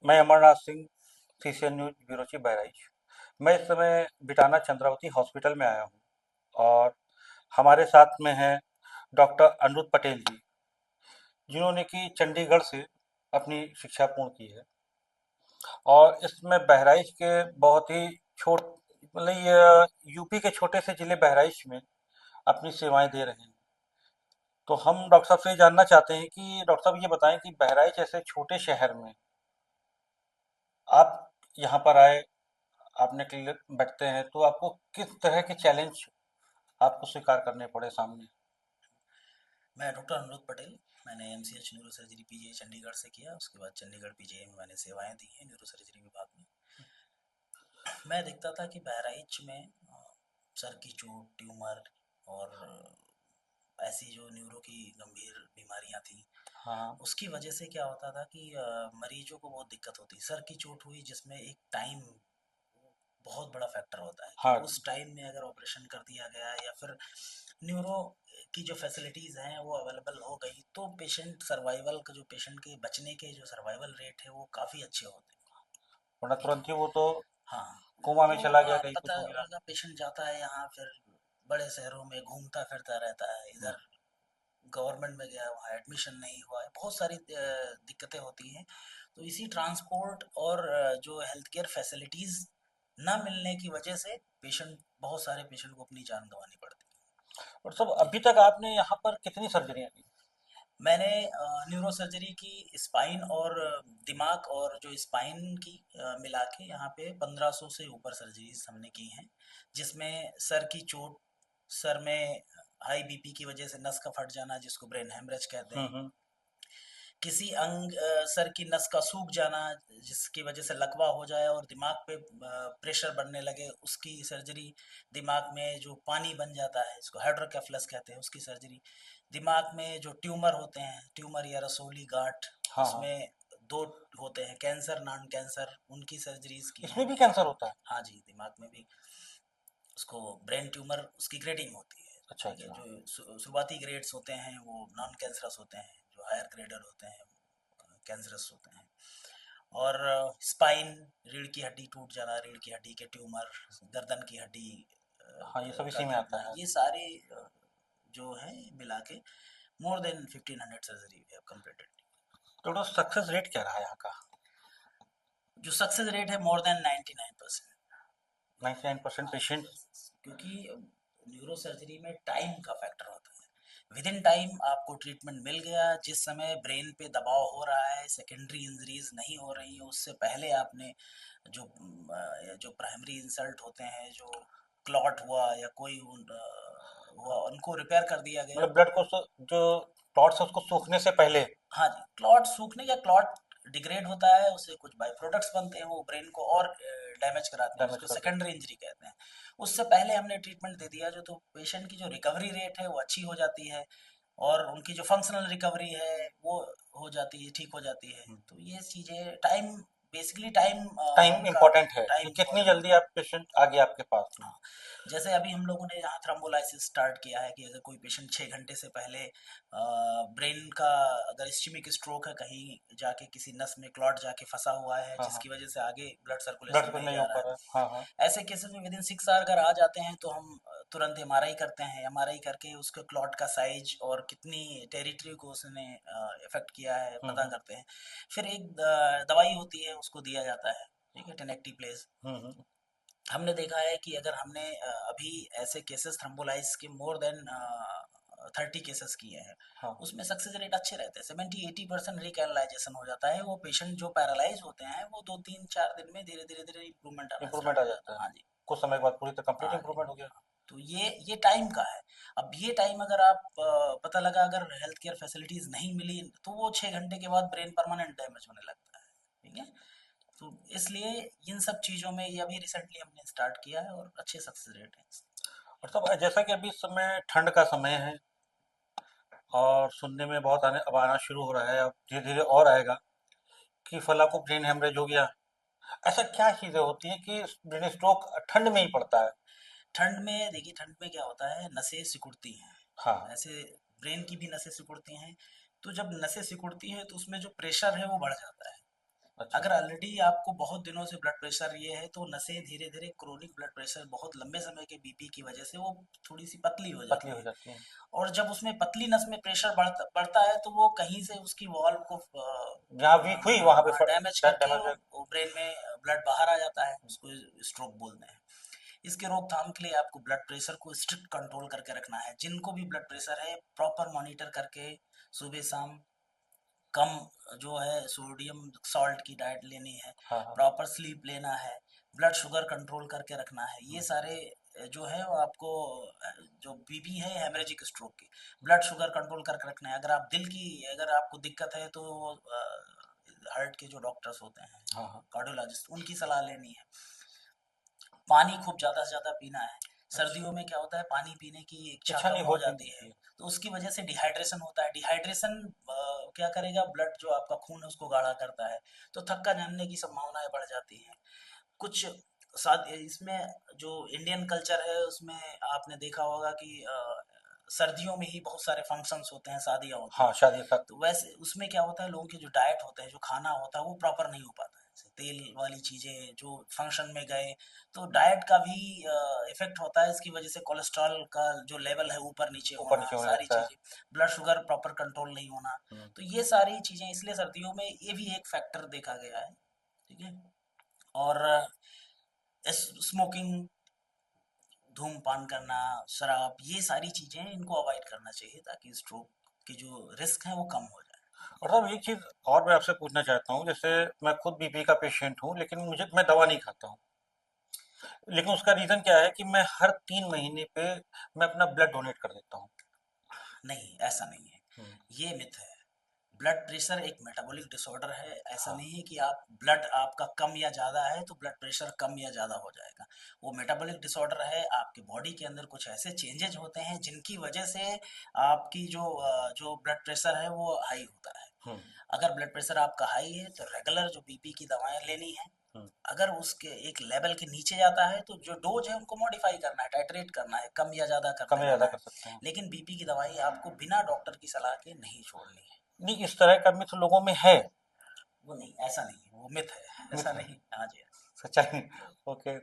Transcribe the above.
मैं Amarnath Singh, CCN news bureau chief Bahraich. मैं इस समय बिटाना चंद्रावती हॉस्पिटल में आया हूँ और हमारे साथ में हैं डॉक्टर अनिरुद्ध पटेल जी, जिन्होंने कि चंडीगढ़ से अपनी शिक्षा पूर्ण की है और इसमें बहराइच के बहुत ही छोट मतलब ये यूपी के छोटे से जिले बहराइच में अपनी सेवाएं दे रहे हैं। तो हम डॉक्टर साहब से ये जानना चाहते हैं कि डॉक्टर साहब ये बताएं कि बहराइच ऐसे छोटे शहर में आप यहाँ पर आए, आपने क्लिनिक बैठते हैं तो आपको किस तरह के चैलेंज आपको स्वीकार करने पड़े सामने? मैं डॉक्टर अनिरुद्ध पटेल। मैंने MCH neuro surgery PGI Chandigarh से किया। उसके बाद चंडीगढ़ पीजीआई में मैंने सेवाएं दी हैं न्यूरो सर्जरी विभाग में। मैं देखता था कि बहराइच में सर की चोट, ट्यूमर और ऐसी जो न्यूरो की गंभीर बीमारियां थी, हाँ। उसकी वजह से क्या होता था कि मरीजों को बहुत दिक्कत होती। सर की चोट हुई जिसमें एक टाइम बहुत बड़ा फैक्टर होता है कि हाँ। उस टाइम में अगर ऑपरेशन कर दिया गया या फिर न्यूरो की जो फैसिलिटीज़ हैं वो अवेलेबल हो गई तो पेशेंट सर्वाइवल का जो पेशेंट के बचने के जो सर्वाइवल रेट है वो काफ़ी अच्छे होते हैं। वरना ठीक है। तुरंत ही वो तो हाँ। कोमा में तो चला गया, कहीं पता कुछ हो गया। लगा पेशेंट जाता है यहाँ, फिर बड़े शहरों में घूमता फिरता रहता है, हम्म। इधर गवर्नमेंट में गया वहाँ एडमिशन नहीं हुआ है, बहुत सारी दिक्कतें होती हैं। तो इसी ट्रांसपोर्ट और जो हेल्थ केयर फैसिलिटीज़ ना मिलने की वजह से पेशेंट, बहुत सारे पेशेंट को अपनी जान गंवानी पड़ती और सब है। ठीक अभी है। तक आपने यहाँ पर कितनी सर्जरियाँ की? मैंने न्यूरो सर्जरी की स्पाइन और दिमाग और जो स्पाइन की मिला के यहाँ पे 1500 से ऊपर सर्जरीज हमने की हैं, जिसमें सर की चोट, सर में हाई बीपी की वजह से नस का फट जाना जिसको ब्रेन हेमरेज कहते हैं, हम्म। किसी अंग सर की नस का सूख जाना जिसकी वजह से लकवा हो जाए और दिमाग पे प्रेशर बढ़ने लगे, उसकी सर्जरी, दिमाग में जो पानी बन जाता है इसको हाइड्रोकेफलस कहते हैं उसकी सर्जरी, दिमाग में जो ट्यूमर होते हैं, ट्यूमर या रसोली गांठ, हाँ हाँ। उसमें दो होते हैं, कैंसर नॉन कैंसर, उनकी सर्जरीज की इसमें हैं। भी कैंसर होता है? हाँ जी, दिमाग में भी उसको ब्रेन ट्यूमर, उसकी ग्रेडिंग होती है। अच्छा ठीक है। अच्छा। जो शुरुआती ग्रेड्स होते हैं वो नॉन कैंसरस होते हैं, जो हायर ग्रेडर होते हैं कैंसरस होते हैं। और स्पाइन, रीढ़ की हड्डी टूट जाना, रीढ़ की हड्डी के ट्यूमर, गर्दन की हड्डी हाँ, ये सब का इसी में आता टूटना, है। ये सारे जो है मिला के more than 1500 surgery we have completed. तो सक्सेस रेट क्या रहा है यहाँ का? जो सक्सेस रेट है मोर देन 99%। 99% हाँ, पेशेंट। क्योंकि न्यूरो सर्जरी में टाइम का फैक्टर होता है। विद इन टाइम आपको ट्रीटमेंट मिल गया, जिस समय ब्रेन पे दबाव हो रहा है, सेकेंडरी इंजरीज नहीं हो रही है, उससे पहले आपने जो जो प्राइमरी इंसल्ट होते हैं, जो क्लॉट हुआ या कोई हुआ, उनको रिपेयर कर दिया गया। मतलब ब्लड को जो क्लॉट्स है उसको सूखने से पहले। हाँ जी, क्लॉट सूखने या क्लॉट डिग्रेड होता है, उससे कुछ बाई प्रोडक्ट्स बनते हैं, वो ब्रेन को और डैमेज कराते हैं, डैमेज जिसको कर देते सेकेंडरी इंजरी कहते हैं। उससे पहले हमने ट्रीटमेंट दे दिया जो, तो पेशेंट की जो रिकवरी रेट है वो अच्छी हो जाती है और उनकी जो फंक्शनल रिकवरी है वो हो जाती है, ठीक हो जाती है। हैं। तो ये चीज़ें टाइम, बेसिकली टाइम टाइम उनका, इम्पोर्टेंट है कि टाइम कितनी इम्पोर्टेंट जल्दी होता है। आप पेशेंट आ गया आपके पास में। हाँ, जैसे अभी हम लोगों ने यहाँ थ्रोम्बोलाइसिस स्टार्ट किया है कि अगर कोई पेशेंट 6 घंटे से पहले ब्रेन का, अगर इस्चेमिक स्ट्रोक है, कहीं जाके किसी नस में क्लॉट जाके फंसा हुआ है हाँ हाँ। जिसकी वजह से आगे ब्लड ब्लड सर्कुलेशन सर्कुलेट नहीं नहीं जा हो रहा पा है, रहा है, हाँ हाँ। ऐसे केसेस में विद इन 6 आवर अगर आ जाते हैं तो हम तुरंत एमआरआई करते हैं। एमआरआई करके उसके क्लॉट का साइज और कितनी टेरिटरी को उसने इफेक्ट किया है पता हम्म। करते हैं। फिर एक दवाई होती है उसको दिया जाता है, ठीक है, टेनेक्टिप्लेज। हम्म। हमने देखा है कि अगर हमने अभी ऐसे केसेस थ्रम्बोलाइज के मोर देन 30 केसेस किए हैं, हाँ। उसमें सक्सेस रेट अच्छे रहते हैं, 70-80% रिकैनलाइजेशन हो जाता है। वो पेशेंट जो पैरालाइज होते हैं वो 2-3-4 दिन में धीरे धीरे धीरे इंप्रूवमेंट आना इम्प्रूवमेंट स्टार्ट आ हो जाता जाता है। है। हाँ जी। कुछ समय के बाद पूरी तरह कंप्लीट हाँ जी। इम्प्रूवमेंट हो गया। तो ये टाइम का है। अब ये टाइम अगर आप पता लगा अगर हेल्थ केयर फैसिलिटीज नहीं मिली तो वो 6 घंटे के बाद ब्रेन परमानेंट डैमेज होने लगता है। ठीक है। तो इसलिए इन सब चीज़ों में ये अभी रिसेंटली हमने स्टार्ट किया है और अच्छे सक्सेस रेट हैं। और सब जैसा कि अभी इस समय ठंड का समय है और सुनने में बहुत आने अब आना शुरू हो रहा है, अब धीरे धीरे और आएगा कि फला को ब्रेन हेमरेज हो गया। ऐसा क्या चीजें होती हैं कि ब्रेन स्ट्रोक ठंड में ही पड़ता है? ठंड में देखिए, ठंड में क्या होता है, नसें सिकुड़ती हैं। हाँ। ऐसे ब्रेन की भी नसें सिकुड़ती हैं। तो जब नसें सिकुड़ती हैं तो उसमें जो प्रेशर है वो बढ़ जाता है। अच्छा। अगर ऑलरेडी आपको बहुत दिनों से ब्लड प्रेशर ये है तो नसें धीरे धीरे क्रोनिक ब्लड प्रेशर बहुत लंबे समय के बीपी की वजह से वो थोड़ी सी पतली हो पतली जाती हो है। जाती हैं। और जब उसमें पतली नस में प्रेशर बढ़ता बढ़ता है तो वो कहीं से उसकी वॉल्व को जहाँ वीक हुई वहाँ पे डैमेज करके डैमेज। वो ब्रेन में ब्लड बाहर आ जाता है, उसको स्ट्रोक बोलते हैं। इसके रोकथाम के लिए आपको ब्लड प्रेशर को स्ट्रिक्ट कंट्रोल करके रखना है। जिनको भी ब्लड प्रेशर है प्रॉपर मॉनिटर करके सुबह शाम कम जो है सोडियम सॉल्ट की डाइट लेनी है, हाँ, हाँ। प्रॉपर स्लीप लेना है, ब्लड शुगर कंट्रोल करके रखना है। ये हुँ, सारे जो है वो आपको जो बीपी है हेमरेजिक स्ट्रोक की, ब्लड शुगर कंट्रोल करके रखना है। अगर आप दिल की अगर आपको दिक्कत है तो हार्ट के जो डॉक्टर्स होते हैं, हाँ, हाँ। कार्डियोलॉजिस्ट, उनकी सलाह लेनी है। पानी खूब ज़्यादा से ज़्यादा पीना है। अच्छा, सर्दियों में क्या होता है पानी पीने की इच्छा इच्छा कम नहीं हो होती जाती नहीं है, है। तो उसकी वजह से डिहाइड्रेशन होता है। डिहाइड्रेशन क्या करेगा, ब्लड जो आपका खून है उसको गाढ़ा करता है, तो थक्का जमने की संभावनाएं बढ़ जाती हैं। कुछ साथ इसमें जो इंडियन कल्चर है उसमें आपने देखा होगा कि सर्दियों में ही बहुत सारे फंक्शंस होते हैं, शादियाँ होती हाँ, हैं। शादी का। तो वैसे उसमें क्या होता है लोगों के जो डाइट होता है, जो खाना होता है वो प्रॉपर नहीं हो पाता है। जैसे तेल वाली चीज़ें जो फंक्शन में गए, तो डाइट का भी इफ़ेक्ट होता है। इसकी वजह से कोलेस्ट्रॉल का जो लेवल है ऊपर-नीचे होना, ऊपर-नीचे होने सारी लगता है। चीज़ें, ब्लड शुगर प्रॉपर कंट्रोल नहीं होना। हुँ। तो ये सारी चीज़ें इसलिए सर्दियों में ये भी एक फैक्टर देखा गया है, ठीक है? और स्मोकिंग, धूम्रपान करना, शराब, ये सारी चीज़ें इनको अवॉइड करना चाहिए ताकि स्ट्रोक के जो रिस्क हैं वो कम हो जाए। और साहब एक चीज़ और मैं आपसे पूछना चाहता हूँ, जैसे मैं खुद बीपी का पेशेंट हूँ, लेकिन मैं दवा नहीं खाता हूँ। लेकिन उसका रीज़न क्या है कि मैं हर 3 महीने पे मैं अपना ब्लड डोनेट कर देता हूँ। नहीं, ऐसा नहीं है। हुँ। ये मिथ है। ब्लड प्रेशर एक मेटाबॉलिक डिसऑर्डर है। ऐसा हाँ, नहीं है कि आप ब्लड आपका कम या ज़्यादा है तो ब्लड प्रेशर कम या ज़्यादा हो जाएगा। वो मेटाबॉलिक डिसऑर्डर है, आपके बॉडी के अंदर कुछ ऐसे चेंजेज होते हैं जिनकी वजह से आपकी जो ब्लड प्रेशर है वो हाई होता है। हुँ, अगर ब्लड प्रेशर आपका हाई है तो रेगुलर जो बीपी की दवाएँ लेनी है। हुँ। अगर उसके एक लेवल के नीचे जाता है तो जो डोज है उनको मॉडिफाई करना है, टाइट्रेट करना है, कम या ज़्यादा कम करते या ज़्यादा रहना कर है। सकते हैं। लेकिन बीपी की दवाई आपको बिना डॉक्टर की सलाह के नहीं छोड़नी है। नहीं, इस तरह का मिथ लोगों में है, वो नहीं, ऐसा नहीं है, वो मिथ है, ऐसा मिथ है, नहीं। हाँ जी। सच्चाई नहीं। ओके।